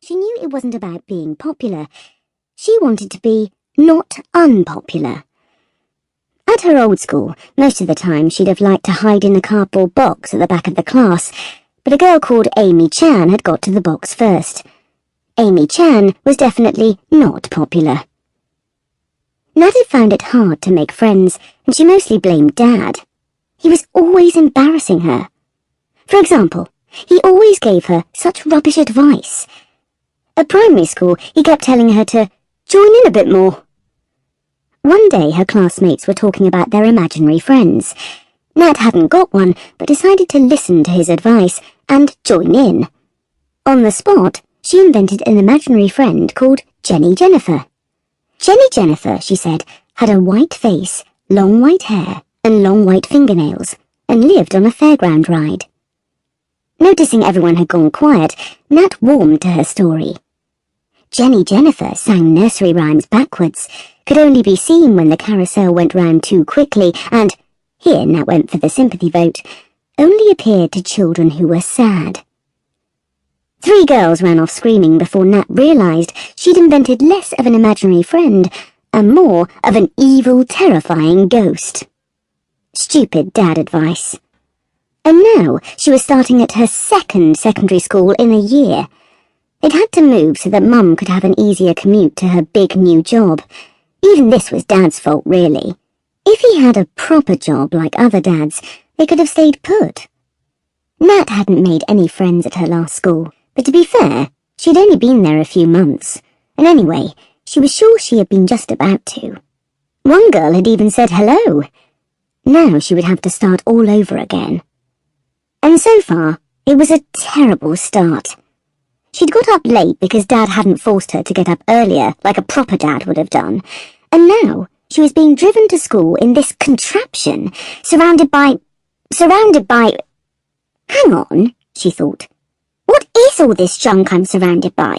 She knew it wasn't about being popular. She wanted to be not unpopular. At her old school, most of the time she'd have liked to hide in a cardboard box at the back of the class, but a girl called Amy Chan had got to the box first. Amy Chan was definitely not popular. Nat had found it hard to make friends, and she mostly blamed Dad. He was always embarrassing her. For example, he always gave her such rubbish advice. At primary school, he kept telling her to join in a bit more. One day her classmates were talking about their imaginary friends. Nat hadn't got one, but decided to listen to his advice and join in. On the spot, she invented an imaginary friend called Jenny Jennifer. Jenny Jennifer, she said, had a white face, long white hair, and long white fingernails, and lived on a fairground ride. Noticing everyone had gone quiet, Nat warmed to her story. Jenny Jennifer sang nursery rhymes backwards, could only be seen when the carousel went round too quickly, and, here Nat went for the sympathy vote, only appeared to children who were sad. 3 girls ran off screaming before Nat realised she'd invented less of an imaginary friend and more of an evil, terrifying ghost. Stupid Dad advice. And now she was starting at her 2nd secondary school in a year. They'd had to move so that Mum could have an easier commute to her big new job. Even this was Dad's fault, really. If he had a proper job like other dads, they could have stayed put. Nat hadn't made any friends at her last school, but to be fair, she'd only been there a few months, and anyway, she was sure she had been just about to. One girl had even said hello. Now she would have to start all over again. And so far, it was a terrible start. She'd got up late because Dad hadn't forced her to get up earlier like a proper dad would have done, and now she was being driven to school in this contraption, surrounded by... Hang on, she thought. What is all this junk I'm surrounded by?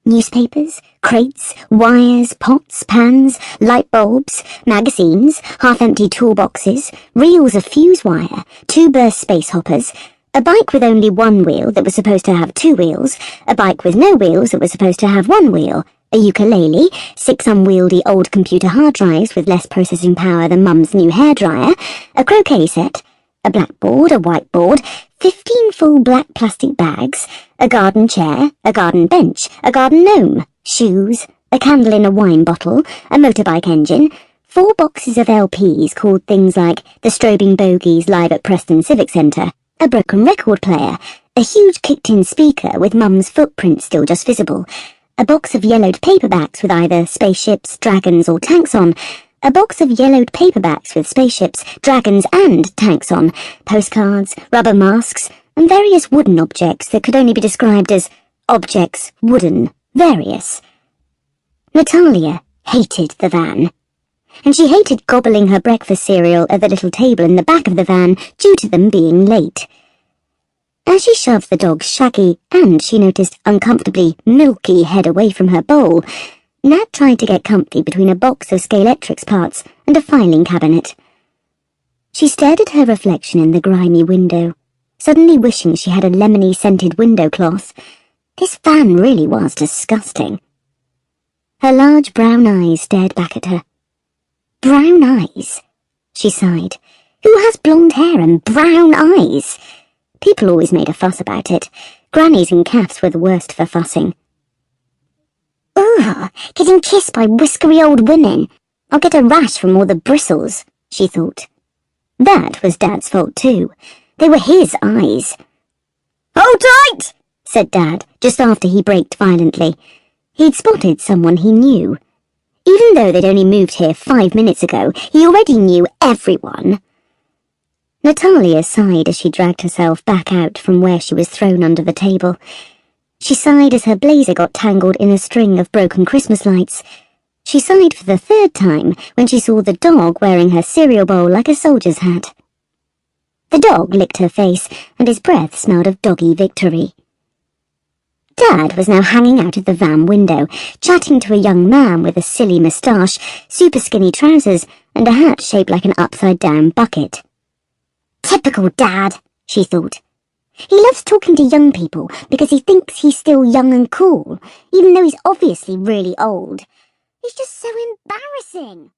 Newspapers, crates, wires, pots, pans, light bulbs, magazines, half-empty toolboxes, reels of fuse wire, 2 burst space hoppers, a bike with only 1 wheel that was supposed to have 2 wheels, a bike with no wheels that was supposed to have 1 wheel, a ukulele, 6 unwieldy old computer hard drives with less processing power than Mum's new hairdryer, a croquet set, a blackboard, a whiteboard, 15 full black plastic bags, a garden chair, a garden bench, a garden gnome, shoes, a candle in a wine bottle, a motorbike engine, 4 boxes of LPs called things like The Strobing Bogies live at Preston Civic Centre, a broken record player, a huge kicked-in speaker with Mum's footprint still just visible, a box of yellowed paperbacks with either spaceships, dragons or tanks on, a box of yellowed paperbacks with spaceships, dragons and tanks on, postcards, rubber masks, and various wooden objects that could only be described as objects, wooden, various. Nathalia hated the van. And she hated gobbling her breakfast cereal at the little table in the back of the van due to them being late. As she shoved the dog's shaggy and, she noticed, uncomfortably milky head away from her bowl, Nat tried to get comfy between a box of Scalextrics parts and a filing cabinet. She stared at her reflection in the grimy window, suddenly wishing she had a lemony-scented window cloth. This van really was disgusting. Her large brown eyes stared back at her. Brown eyes, she sighed. Who has blonde hair and brown eyes? People always made a fuss about it. Grannies and calves were the worst for fussing. Ugh, getting kissed by whiskery old women. I'll get a rash from all the bristles, she thought. That was Dad's fault too. They were his eyes. Hold tight, said Dad, just after he braked violently. He'd spotted someone he knew. Even though they'd only moved here 5 minutes ago, he already knew everyone. Nathalia sighed as she dragged herself back out from where she was thrown under the table. She sighed as her blazer got tangled in a string of broken Christmas lights. She sighed for the 3rd time when she saw the dog wearing her cereal bowl like a soldier's hat. The dog licked her face, and his breath smelled of doggy victory. Dad was now hanging out of the van window, chatting to a young man with a silly moustache, super skinny trousers, and a hat shaped like an upside-down bucket. Typical Dad, she thought. He loves talking to young people because he thinks he's still young and cool, even though he's obviously really old. It's just so embarrassing.